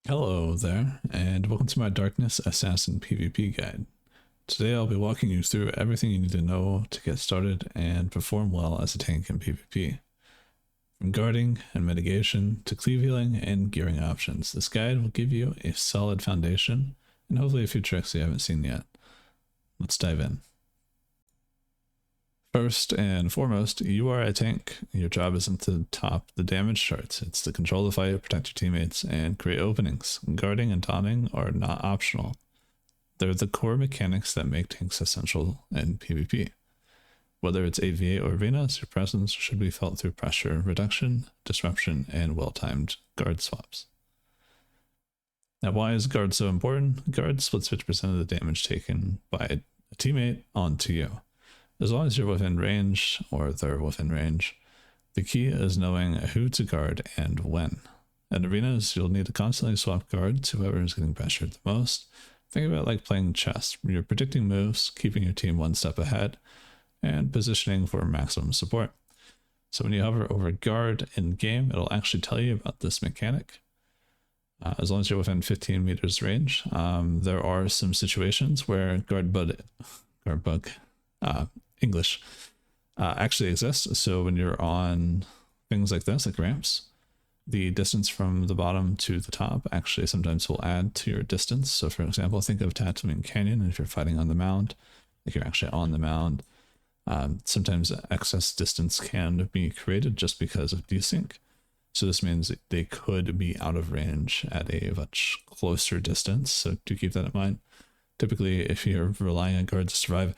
Hello there, and welcome to my Darkness Assassin PvP guide. Today I'll be walking you through everything you need to know to get started and perform well as a tank in PvP. From guarding and mitigation to cleave healing and gearing options, this guide will give you a solid foundation and hopefully a few tricks you haven't seen yet. Let's dive in. First and foremost, you are a tank. Your job isn't to top the damage charts, it's to control the fight, protect your teammates, and create openings. Guarding and taunting are not optional. They're the core mechanics that make tanks essential in PvP. Whether it's AV8 or Venus, your presence should be felt through pressure reduction, disruption, and well-timed guard swaps. Now, why is guard so important? Guard splits 50% of the damage taken by a teammate onto you. As long as you're within range, or they're within range, the key is knowing who to guard and when. In arenas, you'll need to constantly swap guard to whoever is getting pressured the most. Think about it like playing chess. You're predicting moves, keeping your team one step ahead, and positioning for maximum support. So when you hover over guard in game, it'll actually tell you about this mechanic. As long as you're within 15 meters range, there are some situations where guard bug English actually exists. So when you're on things like this, like ramps, the distance from the bottom to the top actually sometimes will add to your distance. So for example, think of Tatooine Canyon, and if you're fighting on the mound, like you're actually on the mound, sometimes excess distance can be created just because of desync. So this means they could be out of range at a much closer distance. So do keep that in mind. Typically, if you're relying on guard to survive,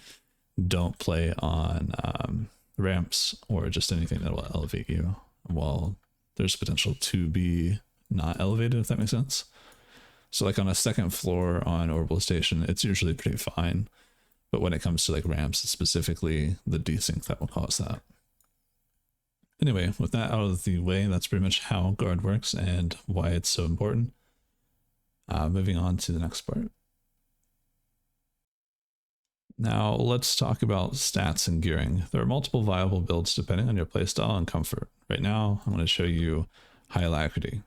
don't play on ramps or just anything that will elevate you while there's potential to be not elevated, if that makes sense. So like on a second floor on orbital station, it's usually pretty fine. But when it comes to like ramps, it's specifically the desync that will cause that. Anyway, with that out of the way, that's pretty much how guard works and why it's so important. Moving on to the next part. Now let's talk about stats and gearing. There are multiple viable builds depending on your playstyle and comfort. Right now, I'm going to show you high alacrity.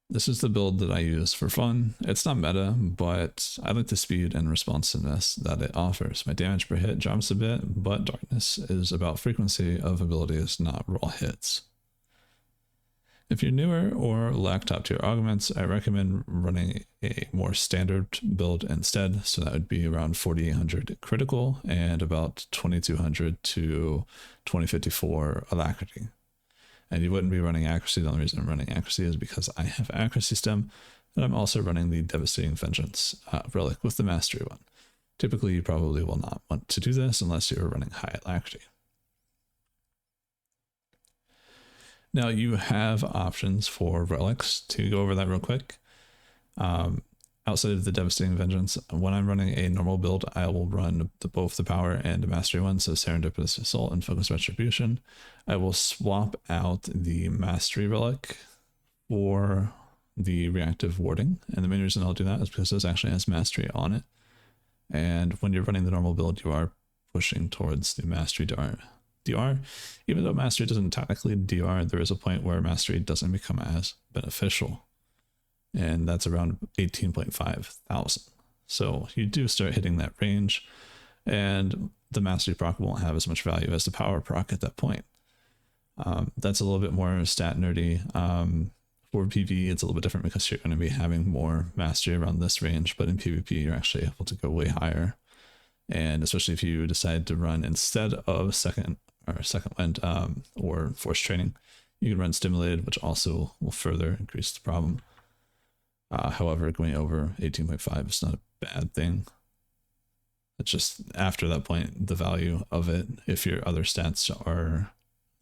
This is the build that I use for fun. It's not meta, but I like the speed and responsiveness that it offers. My damage per hit jumps a bit, but darkness is about frequency of abilities, not raw hits. If you're newer or lack top tier augments, I recommend running a more standard build instead. So that would be around 4800 critical and about 2200 to 2054 alacrity. And you wouldn't be running accuracy. The only reason I'm running accuracy is because I have accuracy stem, and I'm also running the devastating vengeance relic with the mastery one. Typically, you probably will not want to do this unless you're running high alacrity. Now you have options for relics. To go over that real quick, outside of the devastating vengeance, when I'm running a normal build, I will run both the power and the mastery one, so serendipitous assault and focus retribution. I will swap out the mastery relic for the reactive warding, and the main reason I'll do that is because this actually has mastery on it, and when you're running the normal build, you are pushing towards the mastery DR. Even though mastery doesn't technically DR, there is a point where mastery doesn't become as beneficial, and that's around 18.5 thousand. So you do start hitting that range, and the mastery proc won't have as much value as the power proc at that point. That's a little bit more stat nerdy. For PvE, it's a little bit different because you're going to be having more mastery around this range, but in PvP, you're actually able to go way higher. And especially if you decide to run instead of second wind or force training, you can run stimulated, which also will further increase the problem. However, going over 18.5 is not a bad thing. It's just after that point, the value of it, if your other stats are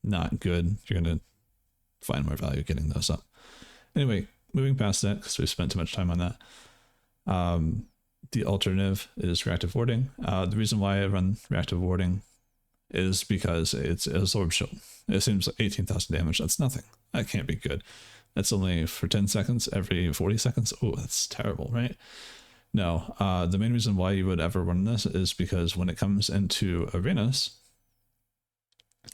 not good, you're going to find more value getting those up. Anyway, moving past that, because we've spent too much time on that. The alternative is reactive warding. The reason why I run reactive warding is because it's a absorb shield. It seems like 18,000 damage. That's nothing. That can't be good. That's only for 10 seconds every 40 seconds. Oh, that's terrible, right? No, the main reason why you would ever run this is because when it comes into arenas,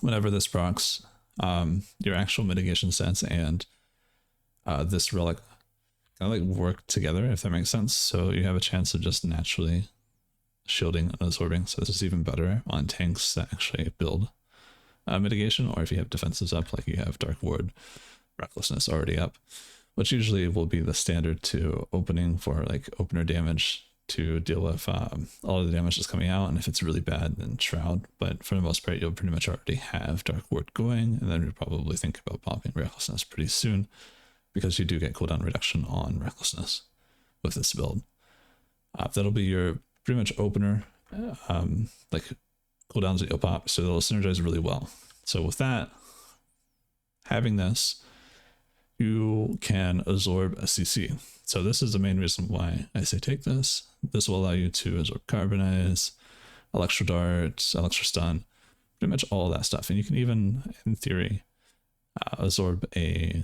whenever this procs your actual mitigation stats and this relic kind of like work together, if that makes sense. So you have a chance of just naturally shielding and absorbing. So this is even better on tanks that actually build mitigation, or if you have defenses up, like you have Dark Ward, Recklessness already up, which usually will be the standard to opening for like opener damage to deal with all of the damage that's coming out. And if it's really bad, then Shroud. But for the most part, you'll pretty much already have Dark Ward going, and then you'll probably think about popping Recklessness pretty soon, because you do get cooldown reduction on Recklessness with this build. That'll be your pretty much opener, like cooldowns that you'll pop, so they'll synergize really well. So with that, having this, you can absorb a CC. So this is the main reason why I say take this. This will allow you to absorb Carbonize, Electro Dart, Electro Stun, pretty much all of that stuff. And you can even, in theory, absorb a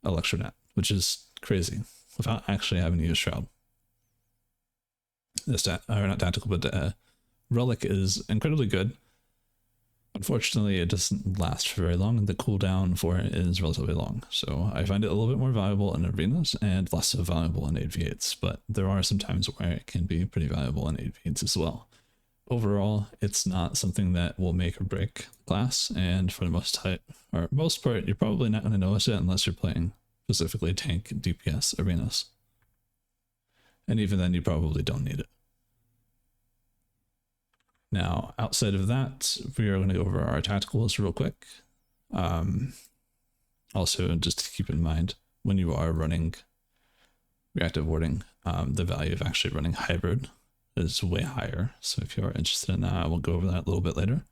Electronet, which is crazy, without actually having to use Shroud. This not tactical, but Relic is incredibly good. Unfortunately, it doesn't last for very long, and the cooldown for it is relatively long. So I find it a little bit more valuable in arenas and less so valuable in 8v8s, but there are some times where it can be pretty valuable in 8v8s as well. Overall, it's not something that will make or break the class, and for the most part, you're probably not going to notice it unless you're playing specifically tank DPS arenas. And even then, you probably don't need it. Now, outside of that, we are going to go over our tacticals real quick. Also, just to keep in mind, when you are running reactive warding, the value of actually running hybrid is way higher. So if you are interested in that, we'll go over that a little bit later.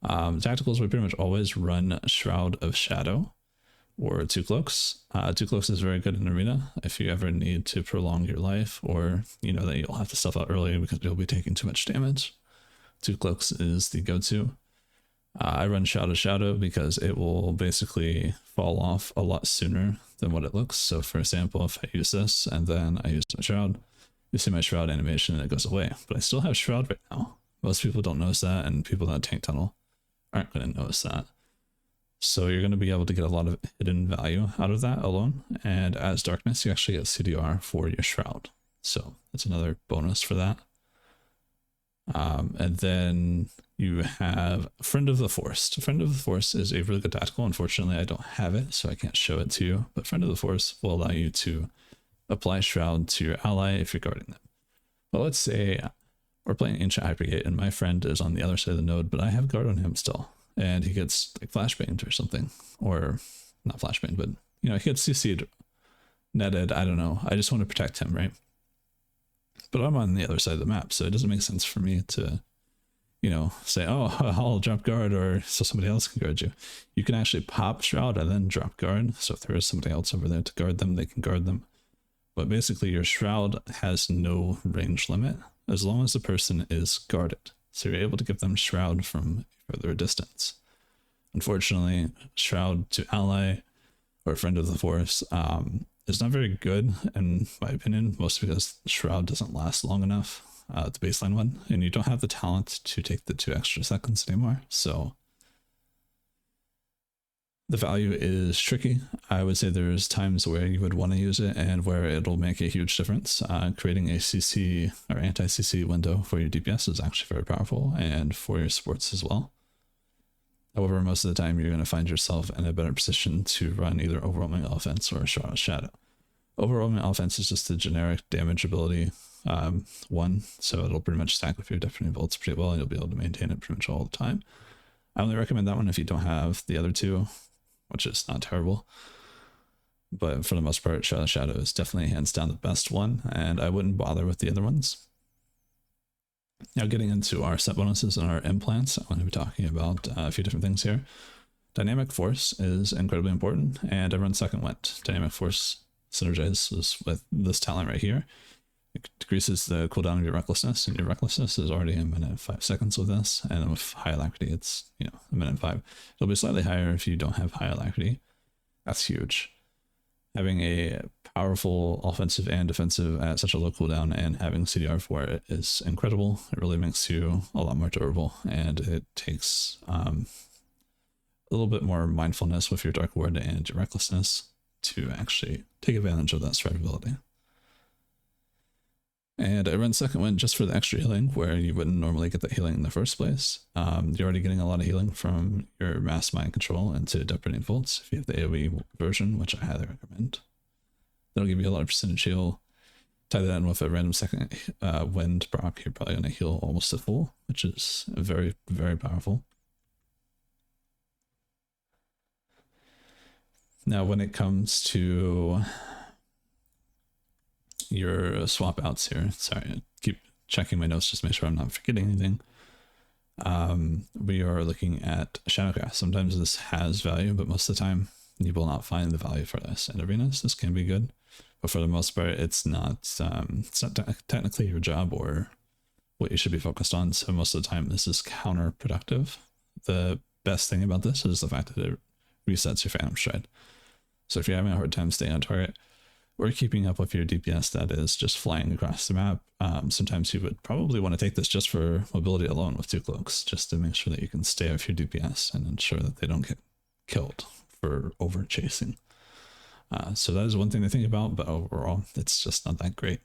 Tacticals, we pretty much always run Shroud of Shadow or Two Cloaks. Two Cloaks is very good in arena if you ever need to prolong your life, or you know that you'll have to stuff out early because you'll be taking too much damage. Two Cloaks is the go-to. I run Shroud of Shadow because it will basically fall off a lot sooner than what it looks. So for example, if I use this and then I use my Shroud, you see my Shroud animation and it goes away. But I still have Shroud right now. Most people don't notice that, and people that tank tunnel aren't going to notice that. So you're going to be able to get a lot of hidden value out of that alone. And as Darkness, you actually get CDR for your Shroud. So that's another bonus for that. And then you have Friend of the Forest. Friend of the Forest is a really good tactical. Unfortunately, I don't have it, so I can't show it to you. But Friend of the Forest will allow you to apply Shroud to your ally if you're guarding them. But let's say we're playing Ancient Hypergate and my friend is on the other side of the node, but I have guard on him still. And he gets like flashbanged or something. Or not flashbanged, but you know, he gets CC'd, netted, I don't know. I just want to protect him, right? But I'm on the other side of the map, so it doesn't make sense for me to, you know, say, oh, I'll drop guard or so somebody else can guard you. You can actually pop Shroud and then drop guard. So if there is somebody else over there to guard them, they can guard them. But basically your Shroud has no range limit as long as the person is guarded. So you're able to give them Shroud from further distance. Unfortunately, Shroud to ally or Friend of the Forest is not very good in my opinion, mostly because Shroud doesn't last long enough, the baseline one, and you don't have the talent to take the 2 extra seconds anymore. So the value is tricky. I would say there's times where you would want to use it and where it'll make a huge difference. Creating a CC or anti-CC window for your DPS is actually very powerful, and for your supports as well. However, most of the time you're going to find yourself in a better position to run either Overwhelming Offense or Shroud of Shadow. Overwhelming Offense is just a generic damage ability one, so it'll pretty much stack with your Deafening Bolts pretty well, and you'll be able to maintain it pretty much all the time. I only recommend that one if you don't have the other two, which is not terrible. But for the most part, Shroud of Shadow is definitely hands down the best one, and I wouldn't bother with the other ones. Now getting into our set bonuses and our implants, I'm going to be talking about a few different things here. Dynamic Force is incredibly important, and I run Second Wind. Dynamic Force synergizes with this talent right here. It decreases the cooldown of your Recklessness, and your Recklessness is already 1 minute and 5 seconds with this, and with High Alacrity it's, you know, 1 minute and 5. It'll be slightly higher if you don't have High Alacrity. That's huge. Having a powerful offensive and defensive at such a low cooldown and having CDR for it is incredible. It really makes you a lot more durable, and it takes a little bit more mindfulness with your Dark Ward and your Recklessness to actually take advantage of that survivability. And I run Second Wind just for the extra healing, where you wouldn't normally get that healing in the first place. You're already getting a lot of healing from your Mass Mind Control into Depredating Bolts if you have the AoE version, which I highly recommend. That'll give you a lot of percentage heal. Tie that in with a random Second Wind proc, you're probably going to heal almost to full, which is very, very powerful. Now, when it comes to your swap outs here, sorry, I keep checking my notes just to make sure I'm not forgetting anything. We are looking at Shadowcast. Sometimes this has value, but most of the time you will not find the value for this. In arenas, this can be good, but for the most part, it's not technically your job or what you should be focused on. So most of the time, this is counterproductive. The best thing about this is the fact that it resets your Phantom Stride. So if you're having a hard time staying on target or keeping up with your DPS that is just flying across the map, sometimes you would probably want to take this just for mobility alone with 2 cloaks, just to make sure that you can stay off your DPS and ensure that they don't get killed for over chasing. So that is one thing to think about, but overall, it's just not that great.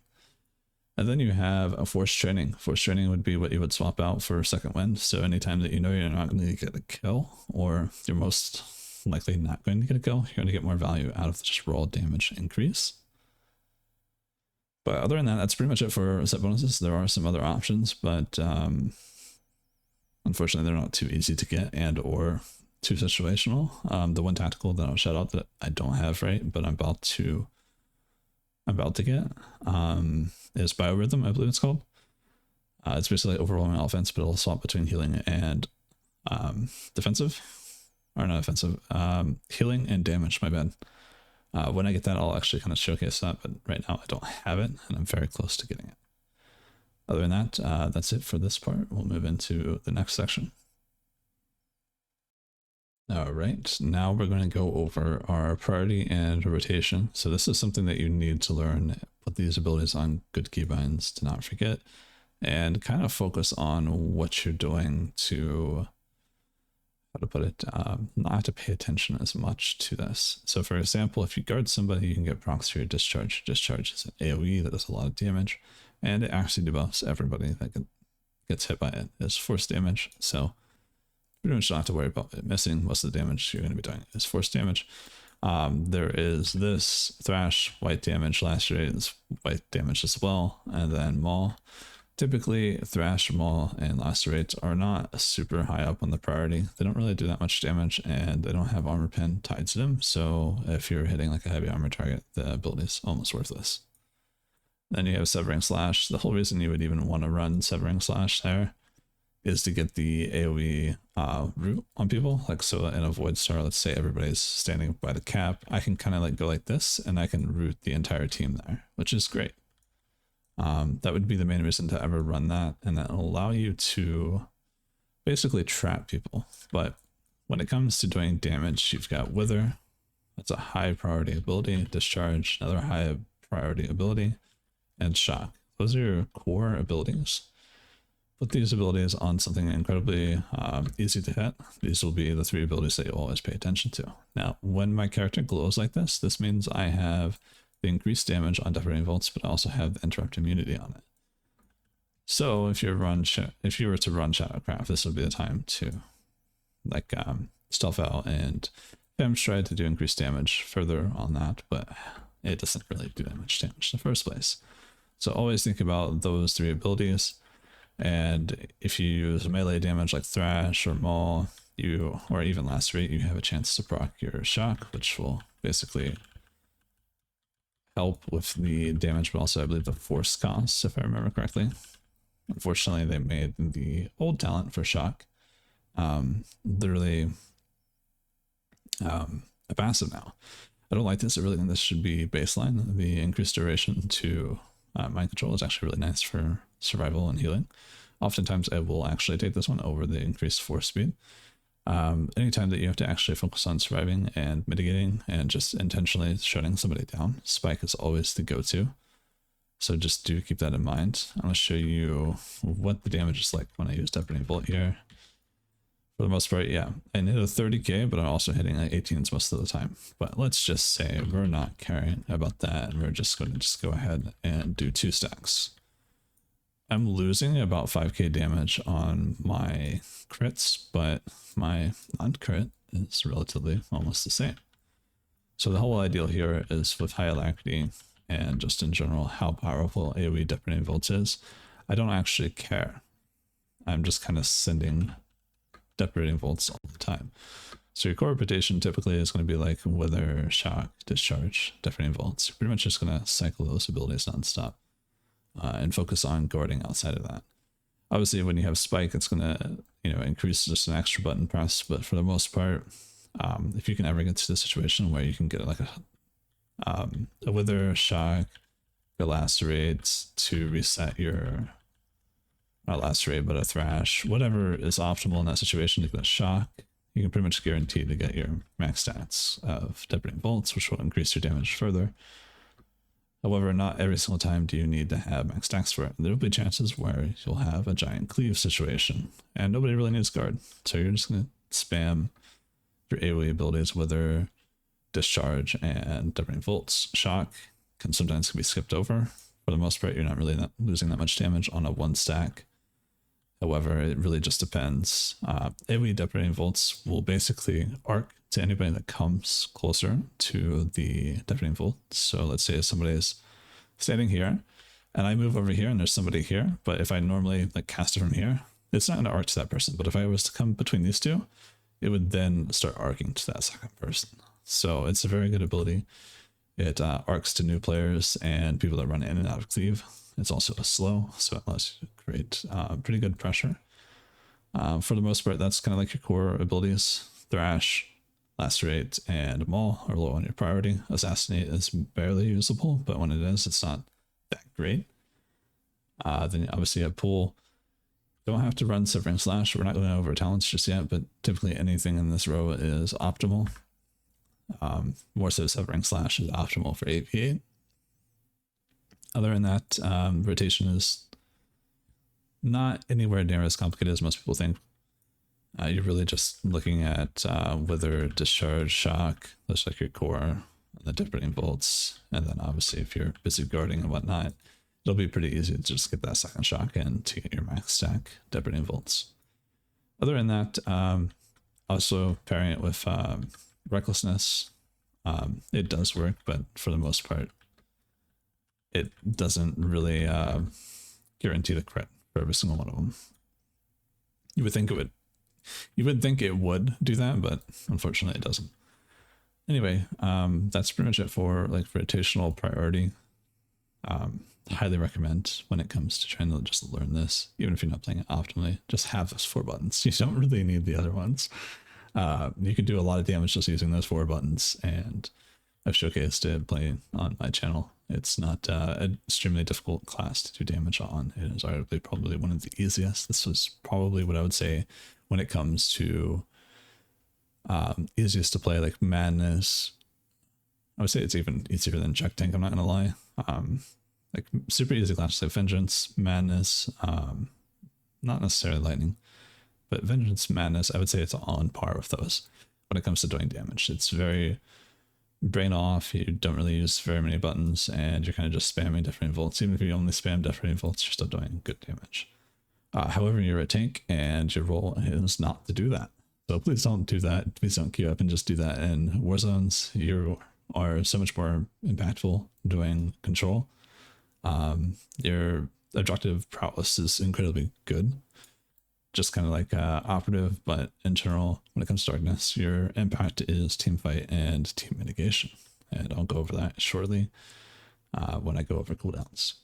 And then you have a Force Training. Force Training would be what you would swap out for Second Wind. So anytime that you know you're not going to get a kill, or you're most likely not going to get a kill, you're going to get more value out of the just raw damage increase. But other than that, that's pretty much it for set bonuses. There are some other options, but unfortunately they're not too easy to get and or too situational. The one tactical that I'll shout out that I don't have right, but I'm about to get is Biorhythm, I believe it's called. It's basically overwhelming offense, but it'll swap between healing and defensive. Or not offensive, healing and damage, my bad. When I get that, I'll actually kind of showcase that, but right now I don't have it, and I'm very close to getting it. Other than that, that's it for this part. We'll move into the next section. All right, now we're going to go over our priority and rotation. So this is something that you need to learn, put these abilities on good keybinds to not forget, and kind of focus on what you're doing to, how to put it, not have to pay attention as much to this. So for example, if you guard somebody, you can get procs for your discharge. Discharge is an AoE that does a lot of damage, and it actually debuffs everybody that gets hit by it. It's force damage, so you pretty much don't have to worry about it missing. Most of the damage you're going to be doing is force damage. There is this Thrash, white damage, lacerate is white damage as well, and then Maul. Typically, Thrash, Maul, and Lacerate are not super high up on the priority. They don't really do that much damage, and they don't have armor pen tied to them, so if you're hitting like a heavy armor target, the ability is almost worthless. Then you have Severing Slash. The whole reason you would even want to run Severing Slash there is to get the AoE root on people. Like, so in a Void Star, let's say everybody's standing by the cap, I can kind of like go like this, and I can root the entire team there, which is great. That would be the main reason to ever run that, and that will allow you to basically trap people. But when it comes to doing damage, you've got Wither. That's a high priority ability. Discharge, another high priority ability, and Shock. Those are your core abilities. Put these abilities on something incredibly easy to hit. These will be the 3 abilities that you'll always pay attention to. Now, when my character glows like this means I have the increased damage on Depredating Bolts, but I also have the interrupt immunity on it. So if you were to run Shadowcraft, this would be the time to like stealth out and Phantom Stride to do increased damage further on that, but it doesn't really do that much damage in the first place. So always think about those 3 abilities, and if you use melee damage like Thrash or Maul, or even Lacerate, you have a chance to proc your Shock, which will basically help with the damage, but also I believe the force costs, if I remember correctly. Unfortunately, they made the old talent for Shock literally a passive now. I don't like this. I really think this should be baseline. The increased duration to mind control is actually really nice for survival and healing. Oftentimes I will actually take this one over the increased force speed. Anytime that you have to actually focus on surviving and mitigating and just intentionally shutting somebody down, Spike is always the go-to. So just do keep that in mind. I'm going to show you what the damage is like when I use Depredating Bolt here. For the most part, yeah. And hit a 30k, but I'm also hitting like 18s most of the time. But let's just say we're not caring about that, and we're just going to just go ahead and do 2 stacks. I'm losing about 5k damage on my crits, but my non-crit is relatively almost the same. So the whole ideal here is with high alacrity and just in general how powerful AoE depredating volts is. I don't actually care. I'm just kind of sending depredating volts all the time. So your core reputation typically is going to be like wither, shock, discharge, depredating volts. You're pretty much just going to cycle those abilities nonstop and focus on guarding outside of that. Obviously, when you have spike, it's going to increase just an extra button press, but for the most part, if you can ever get to the situation where you can get like a wither, shock, a lacerate to reset your not lacerate but a thrash, whatever is optimal in that situation to get a shock, you can pretty much guarantee to get your max stats of depredating volts, which will increase your damage further. However, not every single time do you need to have max stacks for it. There will be chances where you'll have a giant cleave situation and nobody really needs guard, so you're just going to spam your AoE abilities, wither, discharge, and depredating volts. Shock can sometimes be skipped over. For the most part, you're not really losing that much damage on a 1 stack. However, it really just depends. AoE depredating volts will basically arc to anybody that comes closer to the depredating volt. So let's say somebody's standing here and I move over here and there's somebody here, but if I normally like cast it from here, it's not going to arc to that person. But if I was to come between these two, it would then start arcing to that second person. So it's a very good ability. It arcs to new players and people that run in and out of cleave. It's also slow, so it allows you to create pretty good pressure. For the most part, that's kind of like your core abilities. Thrash, lacerate, and maul are low on your priority. Assassinate is barely usable, but when it is, it's not that great. Then obviously you have pull. Don't have to run Severing Slash. We're not going over talents just yet, but typically anything in this row is optimal. More so Severing Slash is optimal for AP8. Other than that, rotation is not anywhere near as complicated as most people think. You're really just looking at wither, discharge, shock, that's like your core, the depredating volts, and then obviously if you're busy guarding and whatnot, it'll be pretty easy to just get that second shock in to get your max stack depredating volts. Other than that, also pairing it with recklessness, it does work, but for the most part, it doesn't really guarantee the crit for every single one of them. You would think it would. You would think it would do that, but unfortunately it doesn't. Anyway, that's pretty much it for like rotational priority. Highly recommend when it comes to trying to just learn this, even if you're not playing it optimally, just have those 4 buttons. You don't really need the other ones. You can do a lot of damage just using those 4 buttons, and I've showcased it playing on my channel. It's not an extremely difficult class to do damage on. It is arguably probably one of the easiest. This was probably what I would say when it comes to easiest to play, like Madness. I would say it's even easier than Check Tank, I'm not gonna lie. Like super easy classes like Vengeance, Madness, not necessarily Lightning, but Vengeance, Madness, I would say it's on par with those when it comes to doing damage. It's very brain off, you don't really use very many buttons, and you're kind of just spamming depredating volts. Even if you only spam depredating volts, you're still doing good damage. However, you're a tank, and your role is not to do that. So please don't do that. Please don't queue up and just do that in war zones. You are so much more impactful doing control. Your objective prowess is incredibly good. Just kind of like operative, but in general, when it comes to darkness, your impact is team fight and team mitigation. And I'll go over that shortly when I go over cooldowns.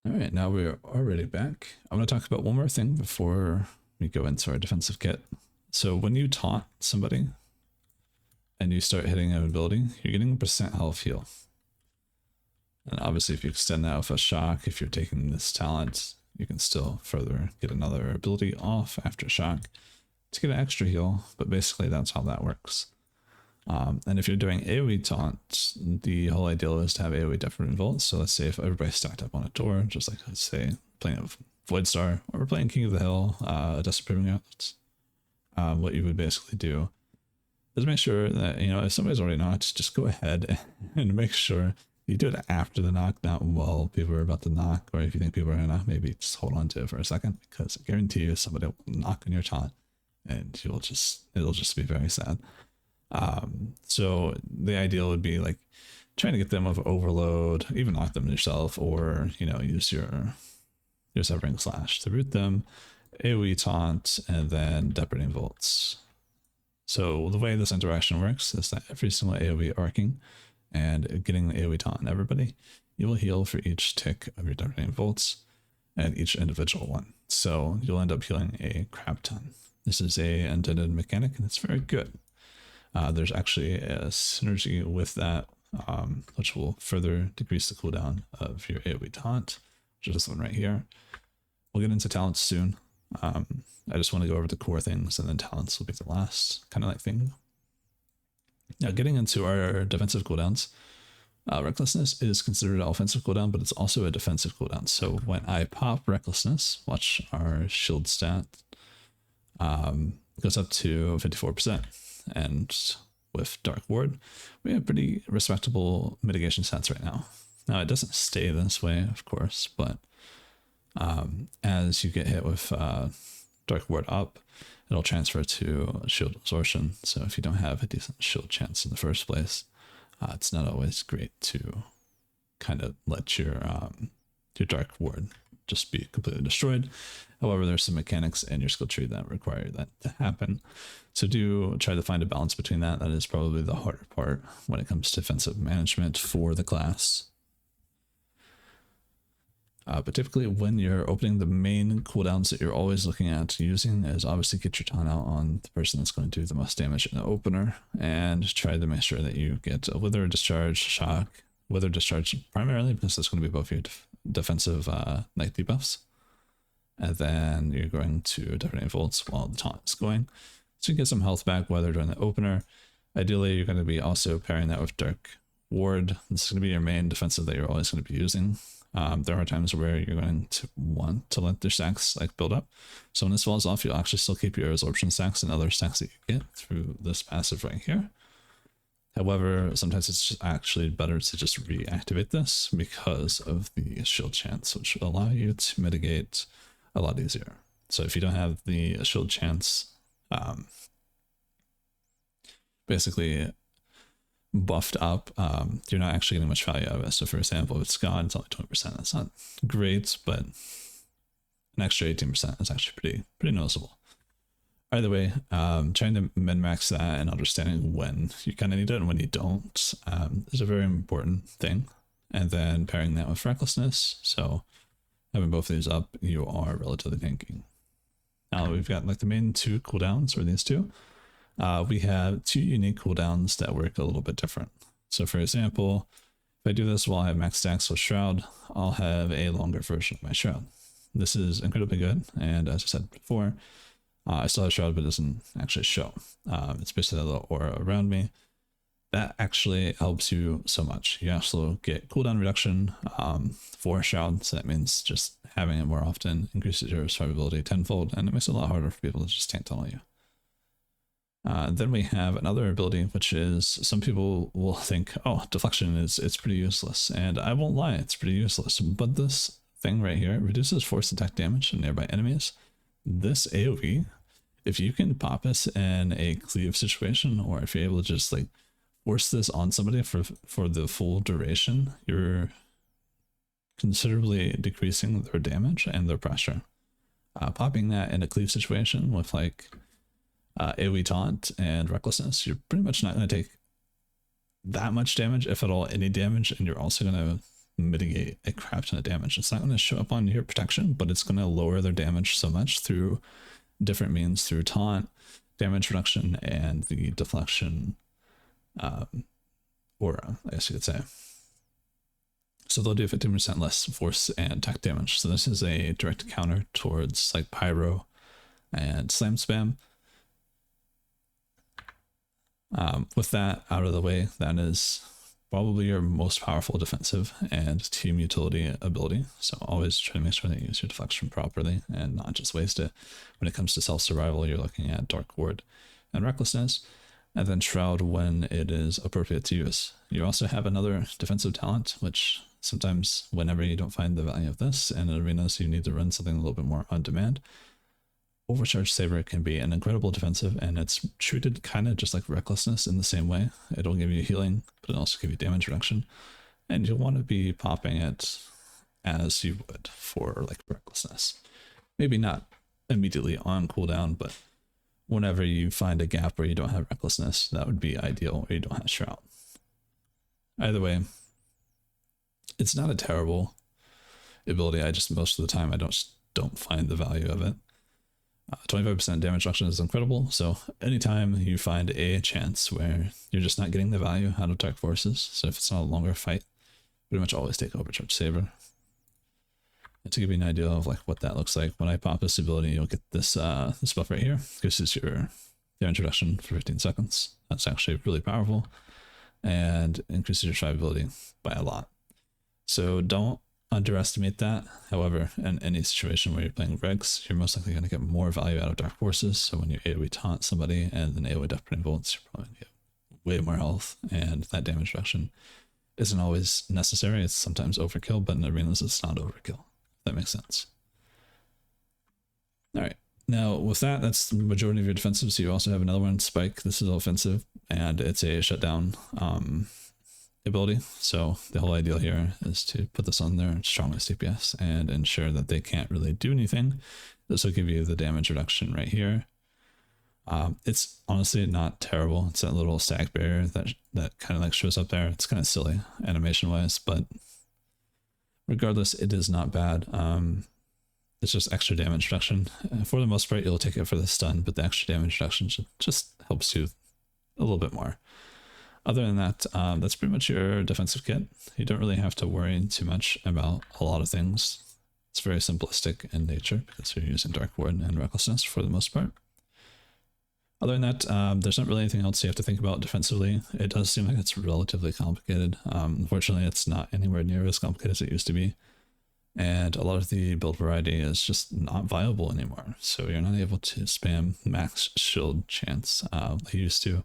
All right, now we're already back. I'm going to talk about one more thing before we go into our defensive kit. So when you taunt somebody and you start hitting an ability, you're getting a % health heal. And obviously if you extend that with a shock, if you're taking this talent, you can still further get another ability off after shock to get an extra heal, but basically that's how that works. And if you're doing AoE taunt, the whole ideal is to have AoE depredating volts. So let's say if everybody's stacked up on a door, just like let's say playing with Void Star, or we're playing King of the Hill, Dust Proving Out, what you would basically do is make sure that, you know, if somebody's already knocked, just go ahead and make sure you do it after the knock, not while people are about to knock, or if you think people are going to knock, maybe just hold on to it for a second, because I guarantee you somebody will knock on your taunt and it'll just be very sad. So the ideal would be like trying to get them with overload, even knock them yourself, or, you know, use your severing slash to root them, AoE taunt, and then depredating bolts. So the way this interaction works is that every single AoE arcing and getting the AoE taunt on everybody, you will heal for each tick of your depredating bolts and each individual one. So you'll end up healing a crap ton. This is a intended mechanic and it's very good. There's actually a synergy with that, which will further decrease the cooldown of your AoE taunt, which is this one right here. We'll get into talents soon. I just want to go over the core things and then talents will be the last kind of like thing. Now getting into our defensive cooldowns, Recklessness is considered an offensive cooldown, but it's also a defensive cooldown. So when I pop Recklessness, watch our shield stat goes up to 54%. And with Dark Ward, we have pretty respectable mitigation stats right now. Now it doesn't stay this way, of course, but as you get hit with Dark Ward up, it'll transfer to shield absorption. So if you don't have a decent shield chance in the first place, it's not always great to kind of let your Dark Ward just be completely destroyed. However, there's some mechanics in your skill tree that require that to happen. So do try to find a balance between that. That is probably the harder part when it comes to defensive management for the class. But typically when you're opening, the main cooldowns that you're always looking at using is obviously get your taunt out on the person that's going to do the most damage in the opener, and try to make sure that you get a Wither, Discharge, Shock. Wither, Discharge primarily because that's going to be both your defensive night debuffs. And then you're going to Depredating Bolts while the taunt is going. So you get some health back Weather during the opener. Ideally, you're going to be also pairing that with Dark Ward. This is going to be your main defensive that you're always going to be using. There are times where you're going to want to let their stacks like build up. So when this falls off, you'll actually still keep your absorption stacks and other stacks that you get through this passive right here. However, sometimes it's just actually better to just reactivate this because of the shield chance, which will allow you to mitigate a lot easier. So if you don't have the shield chance basically buffed up, you're not actually getting much value out of it. So for example, if it's gone, it's only 20%. That's not great, but an extra 18% is actually pretty noticeable. Either way, trying to min-max that and understanding when you kind of need it and when you don't is a very important thing. And then pairing that with Recklessness. So having both of these up, you are relatively tanking. Now we've got like the main two cooldowns, or these two. We have two unique cooldowns that work a little bit different. So for example, if I do this while I have max stacks with Shroud, I'll have a longer version of my Shroud. This is incredibly good, and as I said before, I still have Shroud, but it doesn't actually show. It's basically a little aura around me. That actually helps you so much. You also get cooldown reduction for Shroud, so that means just having it more often increases your survivability tenfold, and it makes it a lot harder for people to just tank tunnel you. Then we have another ability, which is some people will think, oh, deflection it's pretty useless, and I won't lie, it's pretty useless. But this thing right here reduces force attack damage to nearby enemies. This AoE, if you can pop this in a cleave situation, or if you're able to just like force this on somebody for the full duration, you're considerably decreasing their damage and their pressure. Popping that in a cleave situation with like AoE taunt and Recklessness, you're pretty much not going to take that much damage, if at all any damage, and you're also going to mitigate a crap ton of damage. It's not going to show up on your protection, but it's going to lower their damage so much through different means, through taunt, damage reduction, and the deflection aura, I guess you could say. So they'll do 15% less force and attack damage. So this is a direct counter towards like pyro and slam spam. With that out of the way, that is probably your most powerful defensive and team utility ability. So always try to make sure that you use your deflection properly and not just waste it. When it comes to self-survival, you're looking at Dark Ward and Recklessness, and then Shroud when it is appropriate to use. You also have another defensive talent, which sometimes whenever you don't find the value of this in an arena, so you need to run something a little bit more on demand, Overcharged Saber can be an incredible defensive, and it's treated kind of just like Recklessness in the same way. It'll give you healing, but it'll also give you damage reduction, and you'll want to be popping it as you would for like Recklessness. Maybe not immediately on cooldown, but whenever you find a gap where you don't have Recklessness, that would be ideal, or you don't have Shroud. Either way, it's not a terrible ability. I just, most of the time, I don't find the value of it. 25% damage reduction is incredible, so anytime you find a chance where you're just not getting the value out of Dark Forces, so if it's not a longer fight, pretty much always take Overcharged Saber. And to give you an idea of like what that looks like, when I pop this ability, you'll get this this buff right here. This is your damage reduction for 15 seconds. That's actually really powerful and increases your survivability by a lot. So don't underestimate that. However, in any situation where you're playing regs, you're most likely going to get more value out of Dark Forces. So when you AoE taunt somebody and then AoE Death Pruning Bolts, you're probably going to get way more health, and that damage reduction isn't always necessary. It's sometimes overkill, but in arenas it's not overkill. If that makes sense. All right. Now with that, that's the majority of your defensive. So you also have another one, Spike. This is offensive, and it's a shutdown ability. So the whole idea here is to put this on their strongest DPS and ensure that they can't really do anything. This will give you the damage reduction right here. It's honestly not terrible. It's that little stack barrier that kind of like shows up there. It's kind of silly animation wise, but regardless, it is not bad. It's just extra damage reduction. For the most part, you'll take it for the stun, but the extra damage reduction just helps you a little bit more. Other than that, that's pretty much your defensive kit. You don't really have to worry too much about a lot of things. It's very simplistic in nature because you're using Dark Ward and Recklessness for the most part. Other than that, there's not really anything else you have to think about defensively. It does seem like it's relatively complicated. Unfortunately, it's not anywhere near as complicated as it used to be. And a lot of the build variety is just not viable anymore. So you're not able to spam max shield chance like you used to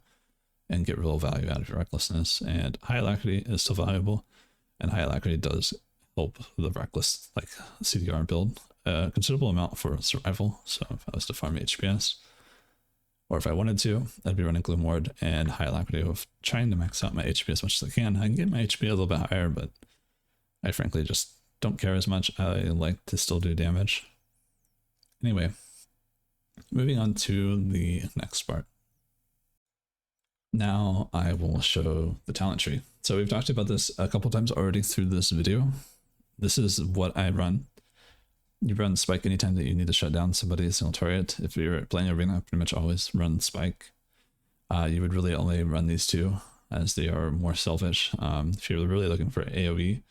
and get real value out of your Recklessness. And high alacrity is still valuable, and high alacrity does help the Reckless like CDR build a considerable amount for survival. So if I was to farm HPS, or if I wanted to, I'd be running Gloom Ward and high alacrity of trying to max out my HP as much as I can. I can get my HP a little bit higher, but I frankly just don't care as much. I like to still do damage. Anyway, moving on to the next part. Now I will show the talent tree. So we've talked about this a couple times already through this video. This is what I run. You run Spike anytime that you need to shut down somebody's single target. If you're playing Arena, pretty much always run Spike. You would really only run these two as they are more selfish. If you're really looking for AoE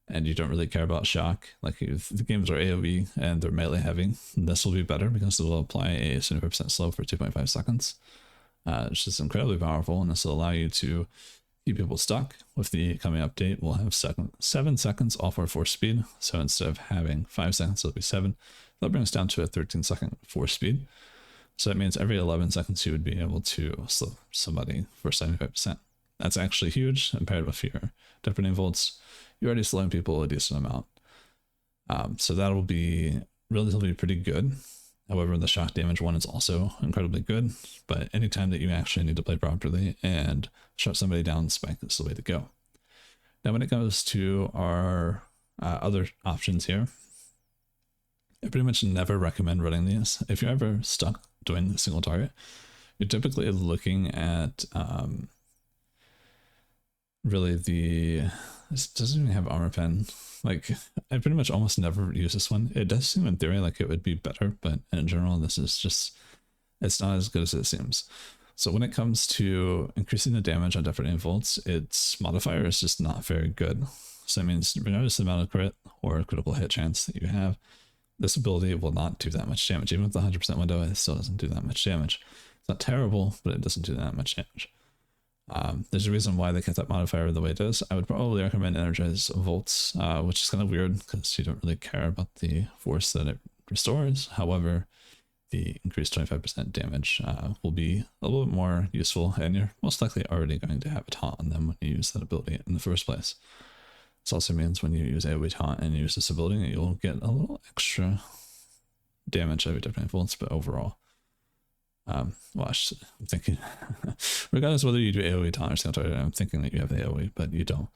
and you don't really care about shock, like if the games are AoE and they're melee heavy, this will be better because it will apply a 75% slow for 2.5 seconds. It's just incredibly powerful, and this will allow you to keep people stuck. With the coming update, we'll have 7 seconds off our force speed. So instead of having 5 seconds, it'll be 7. That brings us down to a 13-second force speed. So that means every 11 seconds you would be able to slow somebody for 75%. That's actually huge compared with your Death Pruning Bolts. You're already slowing people a decent amount. So that'll be relatively pretty good. However, the shock damage one is also incredibly good, but anytime that you actually need to play properly and shut somebody down, Spike is the way to go. Now, when it comes to our other options here, I pretty much never recommend running these. If you're ever stuck doing a single target, you're typically looking at really this doesn't even have armor pen. Like, I pretty much almost never use this one. It does seem in theory like it would be better, but in general, this is just, it's not as good as it seems. So when it comes to increasing the damage on Death Pruning Bolts, its modifier is just not very good. So that means regardless of the amount of crit or critical hit chance that you have, this ability will not do that much damage. Even with the 100% window, it still doesn't do that much damage. It's not terrible, but it doesn't do that much damage. There's a reason why they kept that modifier the way it is. I would probably recommend Energize Volts, which is kind of weird because you don't really care about the force that it restores. However, the increased 25% damage will be a little bit more useful, and you're most likely already going to have a taunt on them when you use that ability in the first place. This also means when you use AoE taunt and you use this ability, you'll get a little extra damage every different volts, but overall, well, I'm thinking, regardless of whether you do AoE taunt or Swtor, I'm thinking that you have the AoE, but you don't.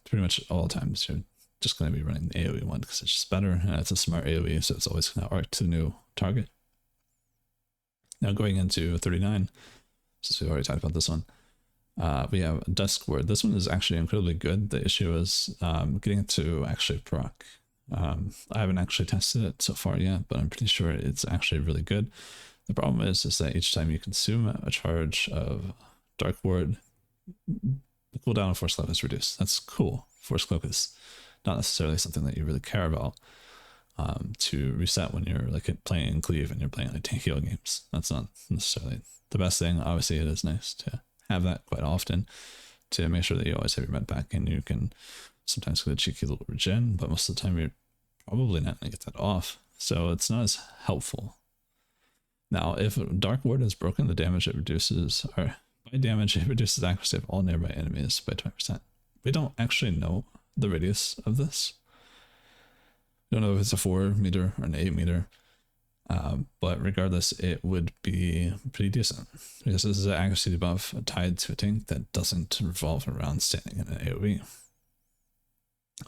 Pretty much all times you're just going to be running the AoE one because it's just better, and it's a smart AoE, so it's always going to arc to the new target. Now going into 39, since we already talked about this one, we have Dusk Ward. This one is actually incredibly good. The issue is getting it to actually proc. I haven't actually tested it so far yet, but I'm pretty sure it's actually really good. The problem is that each time you consume a charge of Dark Ward, the cooldown of Force Cloak is reduced. That's cool. Force Cloak is not necessarily something that you really care about to reset when you're like playing Cleave and you're playing like tank heal games. That's not necessarily the best thing. Obviously, it is nice to have that quite often to make sure that you always have your med back, and you can sometimes get a cheeky little regen, but most of the time you're probably not going to get that off. So it's not as helpful. Now, if Dark Ward is broken, the damage it reduces, or by damage, it reduces accuracy of all nearby enemies by 20%. We don't actually know the radius of this. We don't know if it's a 4 meter or an 8 meter, but regardless, it would be pretty decent because this is an accuracy debuff tied to a tank that doesn't revolve around standing in an AoE.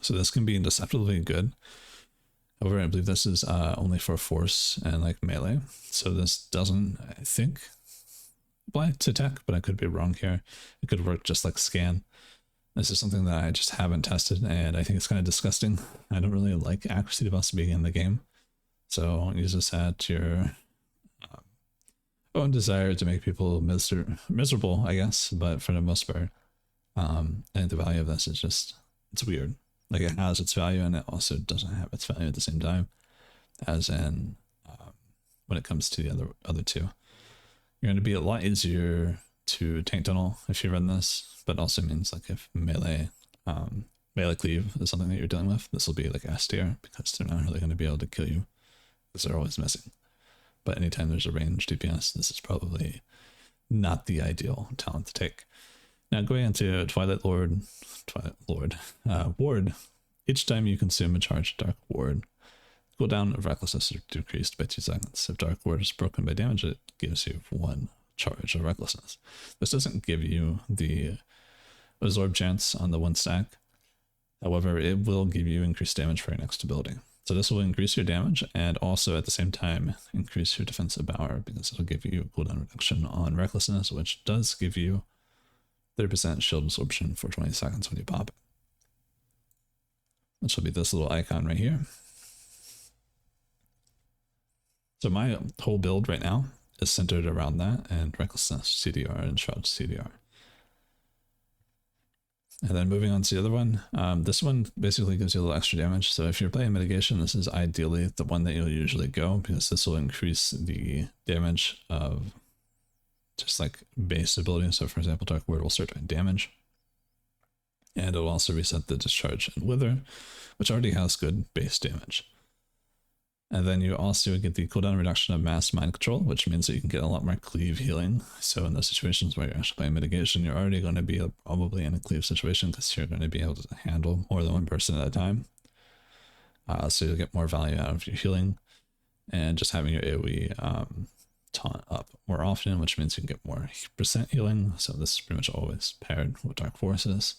So this can be deceptively good. However, I believe this is only for force and like melee. So this doesn't, I think, apply to tech, but I could be wrong here. It could work just like scan. This is something that I just haven't tested, and I think it's kind of disgusting. I don't really like accuracy debuffs being in the game. So use this at your own desire to make people miserable, I guess. But for the most part, and the value of this is just, it's weird. Like it has its value and it also doesn't have its value at the same time, as in when it comes to the other two. You're going to be a lot easier to tank tunnel if you run this, but also means like if melee cleave is something that you're dealing with, this will be like S tier because they're not really going to be able to kill you because they're always missing. But anytime there's a range DPS, this is probably not the ideal talent to take. Now going into Ward, each time you consume a charged Dark Ward, cooldown of Recklessness is decreased by 2 seconds. If Dark Ward is broken by damage, it gives you 1 charge of Recklessness. This doesn't give you the absorb chance on the 1 stack. However, it will give you increased damage for your next ability. So this will increase your damage and also at the same time increase your defensive power because it'll give you cooldown reduction on Recklessness, which does give you 30% shield absorption for 20 seconds when you pop it. Which will be this little icon right here. So my whole build right now is centered around that and Recklessness CDR and Shroud CDR. And then moving on to the other one, this one basically gives you a little extra damage. So if you're playing mitigation, this is ideally the one that you'll usually go because this will increase the damage of just like base ability. So for example, Dark Ward will start doing damage. And it'll also reset the discharge and wither, which already has good base damage. And then you also get the cooldown reduction of mass mind control, which means that you can get a lot more cleave healing. So in those situations where you're actually playing mitigation, you're already going to be probably in a cleave situation because you're going to be able to handle more than 1 person at a time. So you'll get more value out of your healing and just having your AoE taunt up more often, which means you can get more percent healing. So this is pretty much always paired with Dark Forces.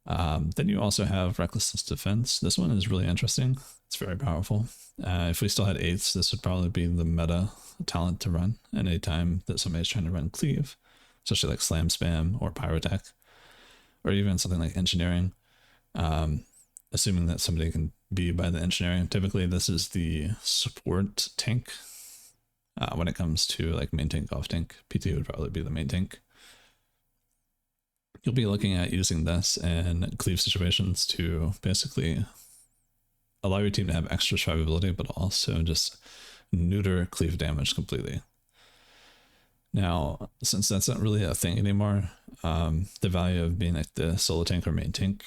Then you also have Recklessness Defense. This one is really interesting. It's very powerful. If we still had 8s, this would probably be the meta talent to run at any time that somebody's trying to run cleave, especially like slam spam or pyrotech, or even something like engineering. Assuming that somebody can be by the engineering. Typically, this is the support tank. When it comes to like main tank, off tank, PT would probably be the main tank. You'll be looking at using this in cleave situations to basically allow your team to have extra survivability, but also just neuter cleave damage completely. Now, since that's not really a thing anymore, the value of being like the solo tank or main tank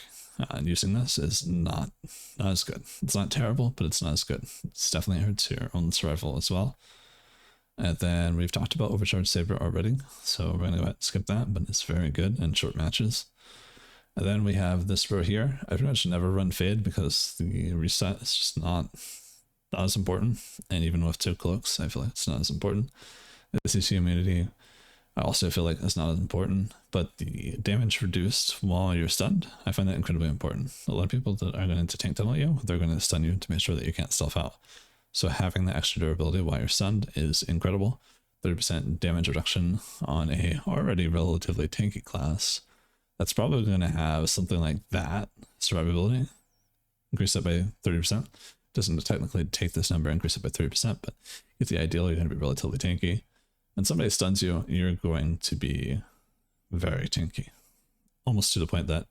and using this is not as good. It's not terrible, but it's not as good. It's definitely hurts your own survival as well. And then we've talked about Overcharged Saber already, so we're going to go ahead and skip that, but it's very good in short matches. And then we have this row here. I pretty much never run Fade because the reset is just not as important, and even with 2 cloaks, I feel like it's not as important. The CC immunity, I also feel like it's not as important, but the damage reduced while you're stunned, I find that incredibly important. A lot of people that are going to tank tunnel you, they're going to stun you to make sure that you can't stealth out. So having the extra durability while you're stunned is incredible. 30% damage reduction on a already relatively tanky class. That's probably going to have something like that survivability. Increase that by 30%. Doesn't technically take this number, increase it by 30%, but if the ideal, you're going to be relatively tanky. When somebody stuns you, you're going to be very tanky. Almost to the point that,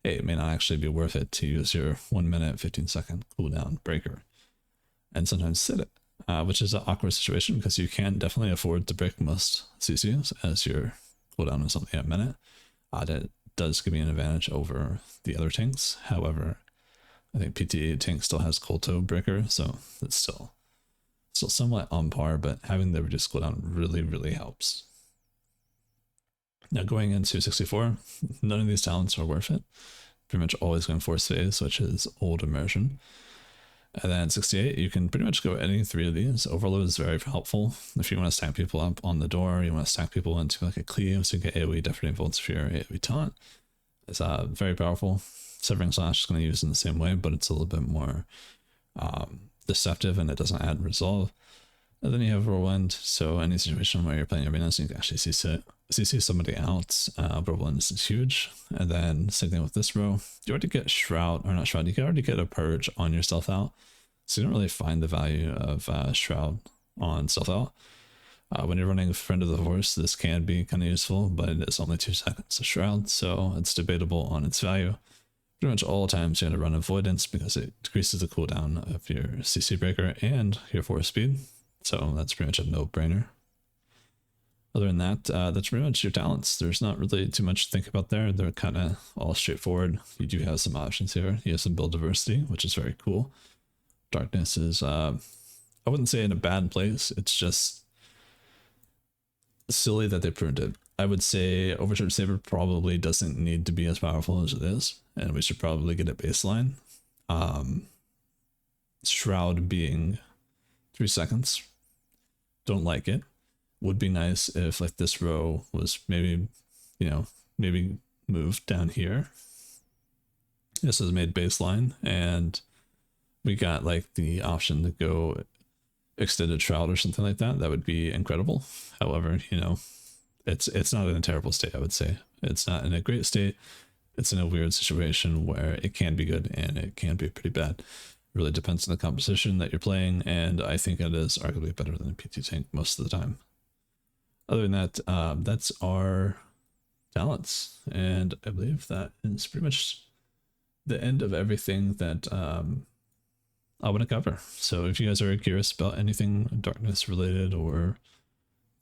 hey, it may not actually be worth it to use your 1 minute, 15-second cooldown breaker. And sometimes sit it, which is an awkward situation because you can definitely afford to break most CCs as your cooldown is only a minute. That does give you an advantage over the other tanks. However, I think PT tank still has cold toe breaker, so it's still somewhat on par, but having the reduced cooldown really helps. Now going into 64, none of these talents are worth it. Pretty much always going force phase, which is old immersion. And then 68, you can pretty much go any 3 of these. Overload is very helpful. If you want to stack people up on the door, you want to stack people into like a cleave, so you get AoE deafening volts for your AoE taunt. It's very powerful. Severing Slash is going to use in the same way, but it's a little bit more deceptive and it doesn't add resolve. And then you have Whirlwind, so any situation where you're playing arenas, you can actually CC somebody out. Whirlwind is huge. And then same thing with this row. You already get Shroud, or not Shroud, you can already get a Purge on your stealth out. So you don't really find the value of Shroud on stealth out. When you're running Friend of the Horse, this can be kind of useful, but it's only 2 seconds of Shroud, so it's debatable on its value. Pretty much all times you're going to run Avoidance because it decreases the cooldown of your CC breaker and your force speed. So that's pretty much a no-brainer. Other than that, that's pretty much your talents. There's not really too much to think about there. They're kind of all straightforward. You do have some options here. You have some build diversity, which is very cool. Darkness is, I wouldn't say in a bad place. It's just silly that they pruned it. I would say Overcharged Saber probably doesn't need to be as powerful as it is, and we should probably get a baseline. Shroud being 3 seconds. Don't like it. Would be nice if like this row was maybe, maybe moved down here. This is made baseline, and we got like the option to go extended Shroud or something like that. That would be incredible. However, it's not in a terrible state, I would say. It's not in a great state. It's in a weird situation where it can be good and it can be pretty bad. Really depends on the composition that you're playing, and I think it is arguably better than a PT tank most of the time. Other than that, that's our talents, and I believe that is pretty much the end of everything that I want to cover. So if you guys are curious about anything Darkness related or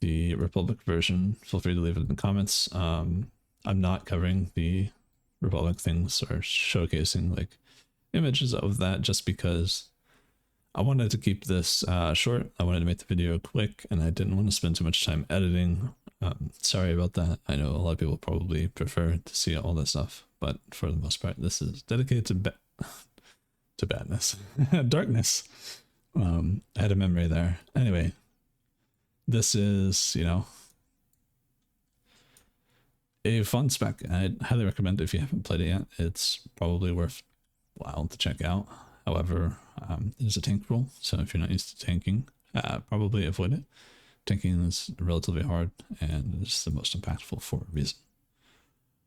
the Republic version, feel free to leave it in the comments. I'm not covering the Republic things or showcasing like images of that just because I wanted to keep this short. I wanted to make the video quick and I didn't want to spend too much time editing. Sorry about that. I know a lot of people probably prefer to see all this stuff, but for the most part, this is dedicated to badness. Darkness. I had a memory there. Anyway, this is, a fun spec. I'd highly recommend it if you haven't played it yet. It's probably worthwhile to check out. However, there's a tank rule, so if you're not used to tanking, probably avoid it. Tanking is relatively hard and it's the most impactful for a reason.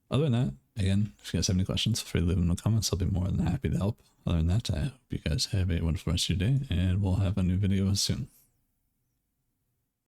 Other than that, again, if you guys have any questions, feel free to leave them in the comments. I'll be more than happy to help. Other than that, I hope you guys have a wonderful rest of your day, and we'll have a new video soon.